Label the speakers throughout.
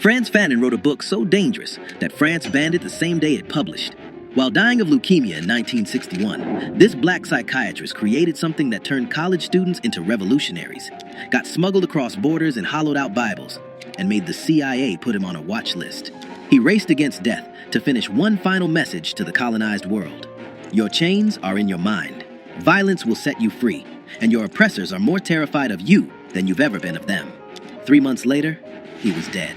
Speaker 1: Frantz Fanon wrote a book so dangerous that France banned it the same day it published. While dying of leukemia in 1961, this black psychiatrist created something that turned college students into revolutionaries, got smuggled across borders and hollowed out Bibles, and made the CIA put him on a watch list. He raced against death to finish one final message to the colonized world. Your chains are in your mind. Violence will set you free, and your oppressors are more terrified of you than you've ever been of them. 3 months later, he was dead.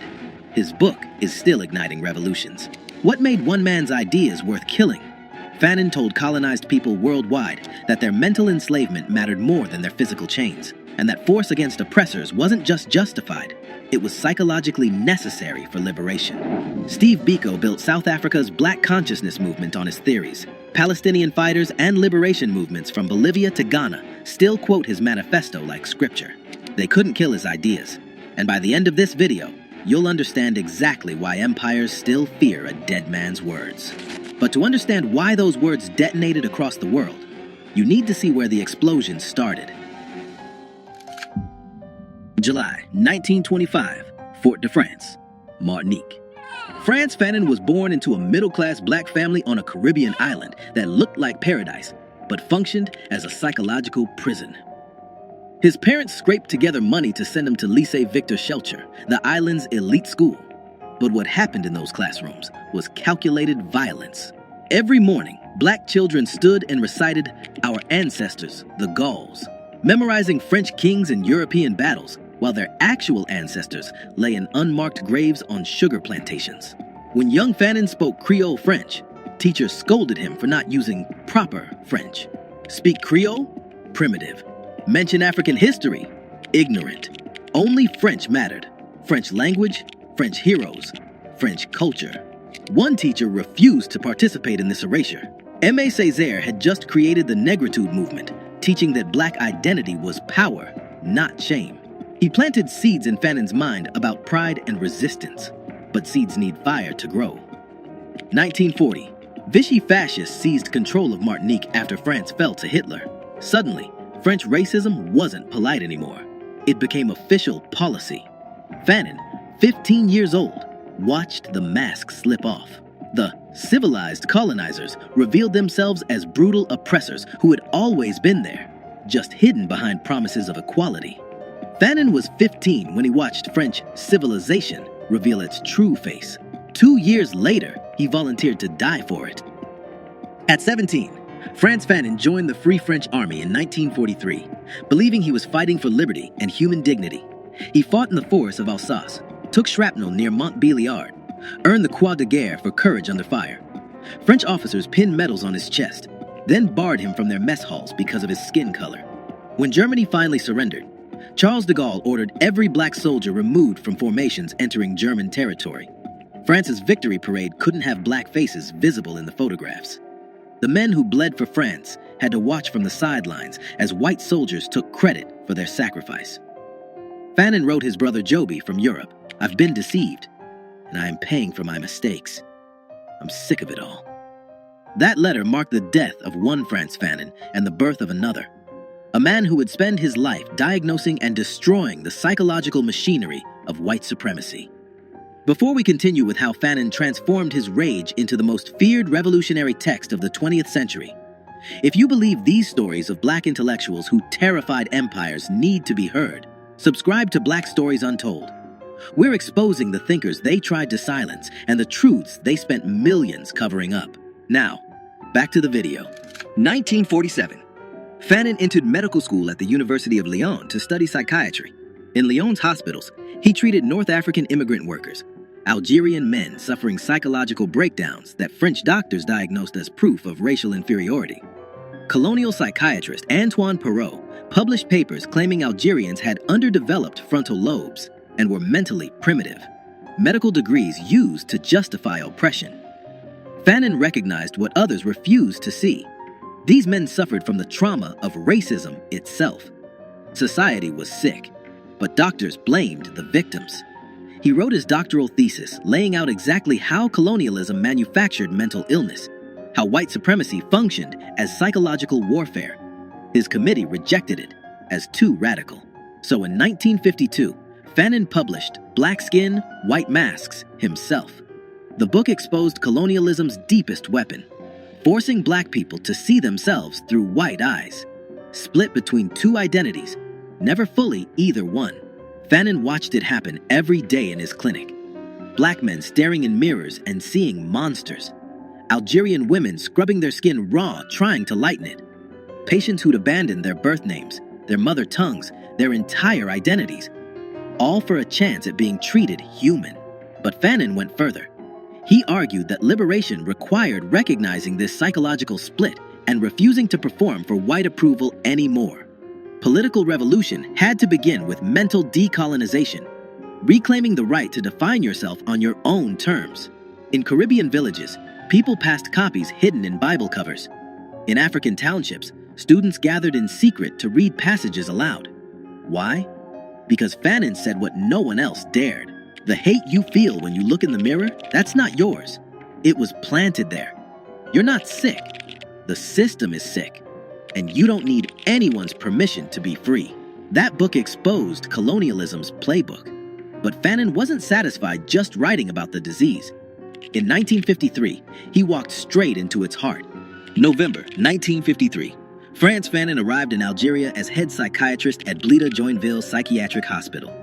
Speaker 1: His book is still igniting revolutions. What made one man's ideas worth killing? Fanon told colonized people worldwide that their mental enslavement mattered more than their physical chains, and that force against oppressors wasn't just justified, it was psychologically necessary for liberation. Steve Biko built South Africa's Black consciousness movement on his theories. Palestinian fighters and liberation movements from Bolivia to Ghana still quote his manifesto like scripture. They couldn't kill his ideas, and by the end of this video, you'll understand exactly why empires still fear a dead man's words. But to understand why those words detonated across the world, you need to see where the explosion started. July 1925, Fort-de-France, Martinique. Frantz Fanon was born into a middle-class black family on a Caribbean island that looked like paradise, but functioned as a psychological prison. His parents scraped together money to send him to Lycée Victor Schellcher, the island's elite school. But what happened in those classrooms was calculated violence. Every morning, black children stood and recited our ancestors, the Gauls, memorizing French kings and European battles, while their actual ancestors lay in unmarked graves on sugar plantations. When young Fanon spoke Creole French, teachers scolded him for not using proper French. Speak Creole? Primitive. Mention African history? Ignorant. Only French mattered. French language, French heroes, French culture. One teacher refused to participate in this erasure. Aimé Césaire had just created the Negritude movement, teaching that black identity was power, not shame. He planted seeds in Fanon's mind about pride and resistance, but seeds need fire to grow. 1940, Vichy fascists seized control of Martinique after France fell to Hitler. Suddenly, French racism wasn't polite anymore. It became official policy. Fanon, 15 years old, watched the mask slip off. The civilized colonizers revealed themselves as brutal oppressors who had always been there, just hidden behind promises of equality. Fanon was 15 when he watched French civilization reveal its true face. 2 years later, he volunteered to die for it. At 17, Frantz Fanon joined the Free French Army in 1943, believing he was fighting for liberty and human dignity. He fought in the forests of Alsace, took shrapnel near Montbéliard, earned the Croix de Guerre for courage under fire. French officers pinned medals on his chest, then barred him from their mess halls because of his skin color. When Germany finally surrendered, Charles de Gaulle ordered every black soldier removed from formations entering German territory. France's victory parade couldn't have black faces visible in the photographs. The men who bled for France had to watch from the sidelines as white soldiers took credit for their sacrifice. Fanon wrote his brother Joby from Europe, "I've been deceived, and I am paying for my mistakes. I'm sick of it all." That letter marked the death of one Frantz Fanon and the birth of another, a man who would spend his life diagnosing and destroying the psychological machinery of white supremacy. Before we continue with how Fanon transformed his rage into the most feared revolutionary text of the 20th century, if you believe these stories of black intellectuals who terrified empires need to be heard, subscribe to Black Stories Untold. We're exposing the thinkers they tried to silence and the truths they spent millions covering up. Now, back to the video. 1947. Fanon entered medical school at the University of Lyon to study psychiatry. In Lyon's hospitals, he treated North African immigrant workers, Algerian men suffering psychological breakdowns that French doctors diagnosed as proof of racial inferiority. Colonial psychiatrist Antoine Perrault published papers claiming Algerians had underdeveloped frontal lobes and were mentally primitive, medical degrees used to justify oppression. Fanon recognized what others refused to see. These men suffered from the trauma of racism itself. Society was sick, but doctors blamed the victims. He wrote his doctoral thesis laying out exactly how colonialism manufactured mental illness, how white supremacy functioned as psychological warfare. His committee rejected it as too radical. So in 1952, Fanon published Black Skin, White Masks himself. The book exposed colonialism's deepest weapon, forcing black people to see themselves through white eyes, split between two identities, never fully either one. Fanon watched it happen every day in his clinic. Black men staring in mirrors and seeing monsters. Algerian women scrubbing their skin raw, trying to lighten it. Patients who'd abandoned their birth names, their mother tongues, their entire identities, all for a chance at being treated human. But Fanon went further. He argued that liberation required recognizing this psychological split and refusing to perform for white approval anymore. Political revolution had to begin with mental decolonization, reclaiming the right to define yourself on your own terms. In Caribbean villages, people passed copies hidden in Bible covers. In African townships, students gathered in secret to read passages aloud. Why? Because Fanon said what no one else dared. The hate you feel when you look in the mirror, that's not yours. It was planted there. You're not sick. The system is sick. And you don't need anyone's permission to be free. That book exposed colonialism's playbook. But Fanon wasn't satisfied just writing about the disease. In 1953, he walked straight into its heart. November 1953. Frantz Fanon arrived in Algeria as head psychiatrist at Blida Joinville Psychiatric Hospital.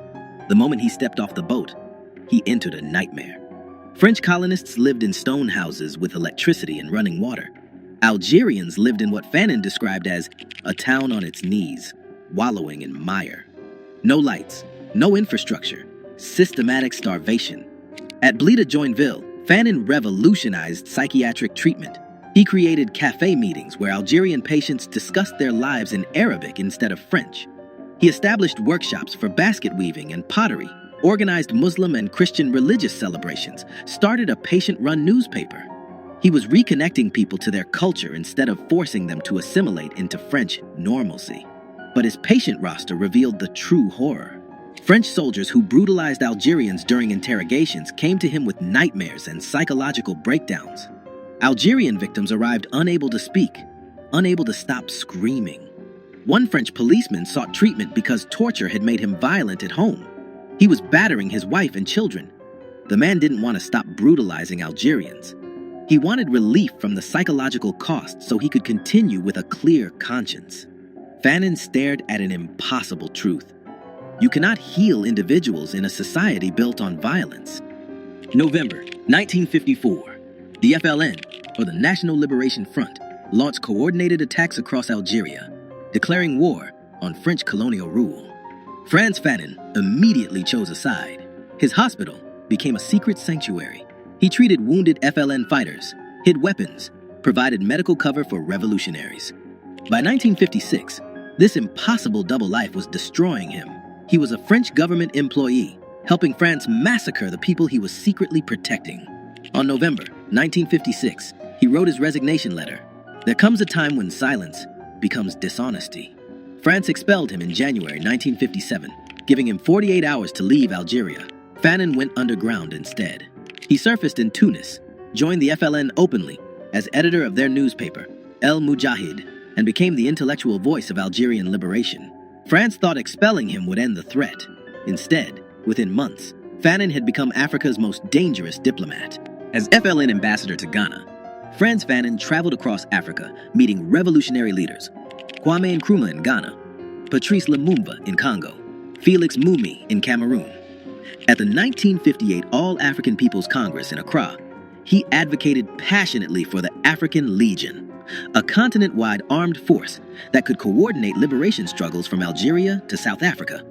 Speaker 1: The moment he stepped off the boat, he entered a nightmare. French colonists lived in stone houses with electricity and running water. Algerians lived in what Fanon described as a town on its knees, wallowing in mire. No lights, no infrastructure, systematic starvation. At Blida Joinville, Fanon revolutionized psychiatric treatment. He created cafe meetings where Algerian patients discussed their lives in Arabic instead of French. He established workshops for basket weaving and pottery, organized Muslim and Christian religious celebrations, started a patient-run newspaper. He was reconnecting people to their culture instead of forcing them to assimilate into French normalcy. But his patient roster revealed the true horror. French soldiers who brutalized Algerians during interrogations came to him with nightmares and psychological breakdowns. Algerian victims arrived unable to speak, unable to stop screaming. One French policeman sought treatment because torture had made him violent at home. He was battering his wife and children. The man didn't want to stop brutalizing Algerians. He wanted relief from the psychological cost so he could continue with a clear conscience. Fanon stared at an impossible truth. You cannot heal individuals in a society built on violence. November 1954. The FLN, or the National Liberation Front, launched coordinated attacks across Algeria, declaring war on French colonial rule. Frantz Fanon immediately chose a side. His hospital became a secret sanctuary. He treated wounded FLN fighters, hid weapons, provided medical cover for revolutionaries. By 1956, this impossible double life was destroying him. He was a French government employee, helping France massacre the people he was secretly protecting. On November 1956, he wrote his resignation letter. There comes a time when silence becomes dishonesty. France expelled him in January 1957, giving him 48 hours to leave Algeria. Fanon went underground instead. He surfaced in Tunis, joined the FLN openly as editor of their newspaper, El Mujahid, and became the intellectual voice of Algerian liberation. France thought expelling him would end the threat. Instead, within months, Fanon had become Africa's most dangerous diplomat. As FLN ambassador to Ghana, Frantz Fanon traveled across Africa, meeting revolutionary leaders. Kwame Nkrumah in Ghana, Patrice Lumumba in Congo, Felix Mumi in Cameroon. At the 1958 All-African People's Congress in Accra, he advocated passionately for the African Legion, a continent-wide armed force that could coordinate liberation struggles from Algeria to South Africa.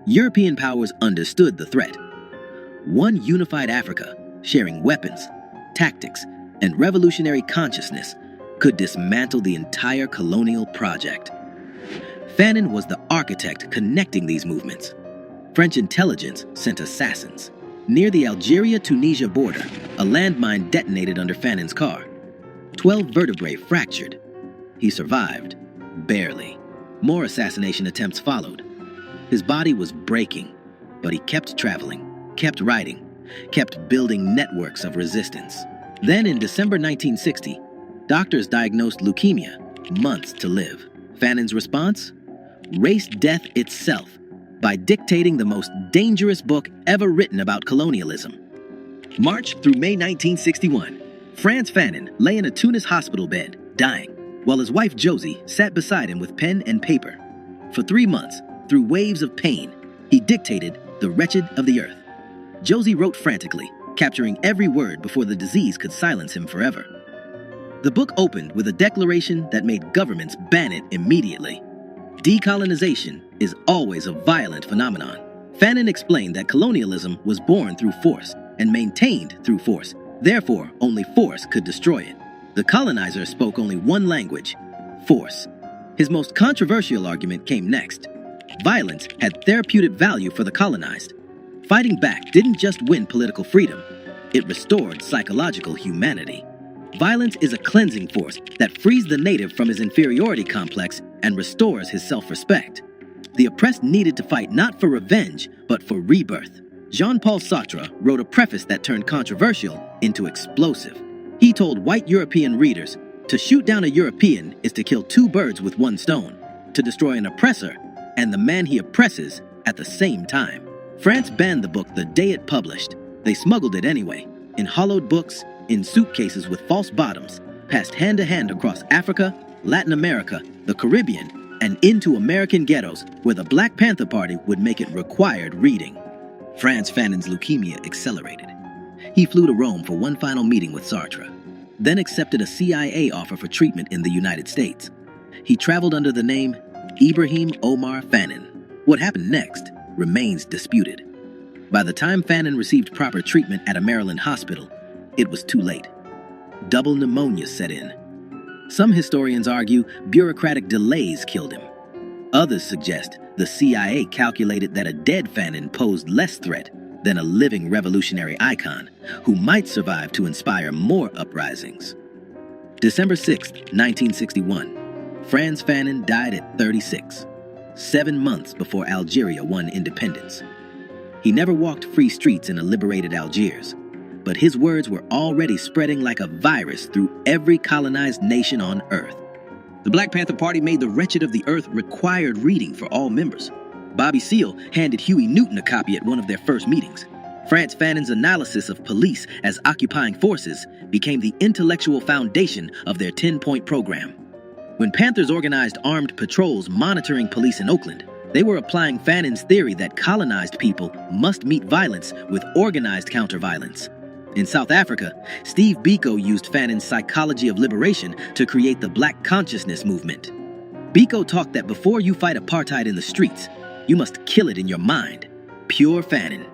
Speaker 1: European powers understood the threat. One unified Africa, sharing weapons, tactics, and revolutionary consciousness, could dismantle the entire colonial project. Fanon was the architect connecting these movements. French intelligence sent assassins. Near the Algeria-Tunisia border, a landmine detonated under Fanon's car. 12 vertebrae fractured. He survived, barely. More assassination attempts followed. His body was breaking, but he kept traveling, kept writing, kept building networks of resistance. Then in December 1960, doctors diagnosed leukemia, months to live. Fanon's response? Race death itself. by dictating the most dangerous book ever written about colonialism. March through May 1961, Frantz Fanon lay in a Tunis hospital bed, dying, while his wife Josie sat beside him with pen and paper. For 3 months, through waves of pain, he dictated The Wretched of the Earth. Josie wrote frantically, capturing every word before the disease could silence him forever. The book opened with a declaration that made governments ban it immediately. Decolonization is always a violent phenomenon. Fanon explained that colonialism was born through force and maintained through force. Therefore, only force could destroy it. The colonizer spoke only one language: force. His most controversial argument came next. Violence had therapeutic value for the colonized. Fighting back didn't just win political freedom, it restored psychological humanity. Violence is a cleansing force that frees the native from his inferiority complex and restores his self-respect. The oppressed needed to fight not for revenge, but for rebirth. Jean-Paul Sartre wrote a preface that turned controversial into explosive. He told white European readers, to shoot down a European is to kill 2 birds with 1 stone, to destroy an oppressor and the man he oppresses at the same time. France banned the book the day it published. They smuggled it anyway, in hollowed books, in suitcases with false bottoms, passed hand to hand across Africa, Latin America, the Caribbean, and into American ghettos where the Black Panther Party would make it required reading. Frantz Fanon's leukemia accelerated. He flew to Rome for one final meeting with Sartre, then accepted a CIA offer for treatment in the United States. He traveled under the name Ibrahim Omar Fanon. What happened next remains disputed. By the time Fanon received proper treatment at a Maryland hospital, it was too late. Double pneumonia set in. Some historians argue bureaucratic delays killed him. Others suggest the CIA calculated that a dead Fanon posed less threat than a living revolutionary icon who might survive to inspire more uprisings. December 6, 1961, Frantz Fanon died at 36, 7 months before Algeria won independence. He never walked free streets in a liberated Algiers, but his words were already spreading like a virus through every colonized nation on Earth. The Black Panther Party made The Wretched of the Earth required reading for all members. Bobby Seale handed Huey Newton a copy at one of their first meetings. Frantz Fanon's analysis of police as occupying forces became the intellectual foundation of their 10-point program. When Panthers organized armed patrols monitoring police in Oakland, they were applying Fanon's theory that colonized people must meet violence with organized counter-violence. In South Africa, Steve Biko used Fanon's psychology of liberation to create the Black consciousness movement. Biko taught that before you fight apartheid in the streets, you must kill it in your mind. Pure Fanon.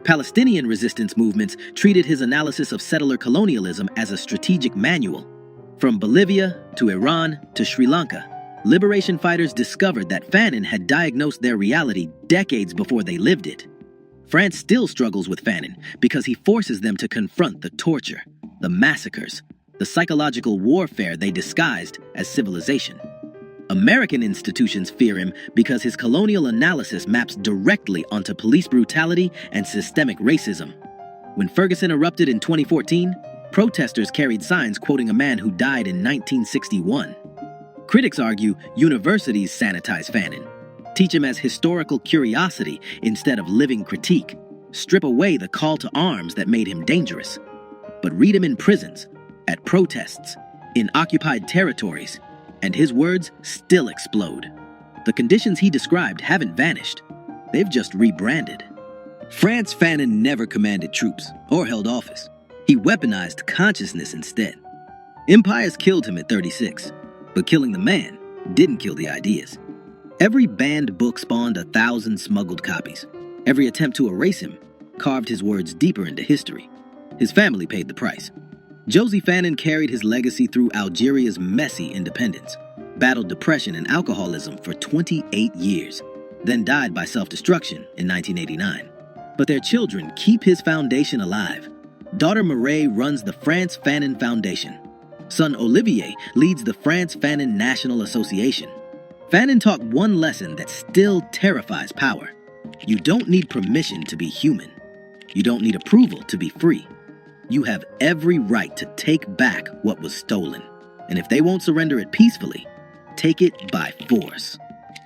Speaker 1: Palestinian resistance movements treated his analysis of settler colonialism as a strategic manual. From Bolivia to Iran to Sri Lanka, liberation fighters discovered that Fanon had diagnosed their reality decades before they lived it. France still struggles with Fanon because he forces them to confront the torture, the massacres, the psychological warfare they disguised as civilization. American institutions fear him because his colonial analysis maps directly onto police brutality and systemic racism. When Ferguson erupted in 2014, protesters carried signs quoting a man who died in 1961. Critics argue universities sanitize Fanon, teach him as historical curiosity instead of living critique, strip away the call to arms that made him dangerous. But read him in prisons, at protests, in occupied territories, and his words still explode. The conditions he described haven't vanished. They've just rebranded. Frantz Fanon never commanded troops or held office. He weaponized consciousness instead. Empires killed him at 36, but killing the man didn't kill the ideas. Every banned book spawned 1,000 smuggled copies. Every attempt to erase him carved his words deeper into history. His family paid the price. Josie Fanon carried his legacy through Algeria's messy independence, battled depression and alcoholism for 28 years, then died by self-destruction in 1989. But their children keep his foundation alive. Daughter Mireille runs the Frantz Fanon Foundation. Son Olivier leads the Frantz Fanon National Association. Fanon taught one lesson that still terrifies power. You don't need permission to be human. You don't need approval to be free. You have every right to take back what was stolen. And if they won't surrender it peacefully, take it by force.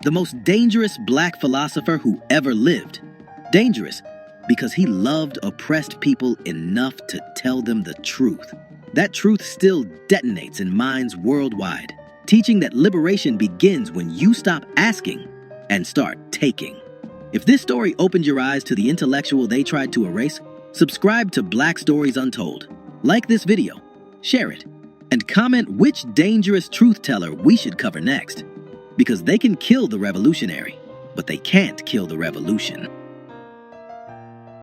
Speaker 1: The most dangerous black philosopher who ever lived. Dangerous because he loved oppressed people enough to tell them the truth. That truth still detonates in minds worldwide, teaching that liberation begins when you stop asking and start taking. If this story opened your eyes to the intellectual they tried to erase, subscribe to Black Stories Untold. Like this video, share it, and comment which dangerous truth teller we should cover next. Because they can kill the revolutionary, but they can't kill the revolution.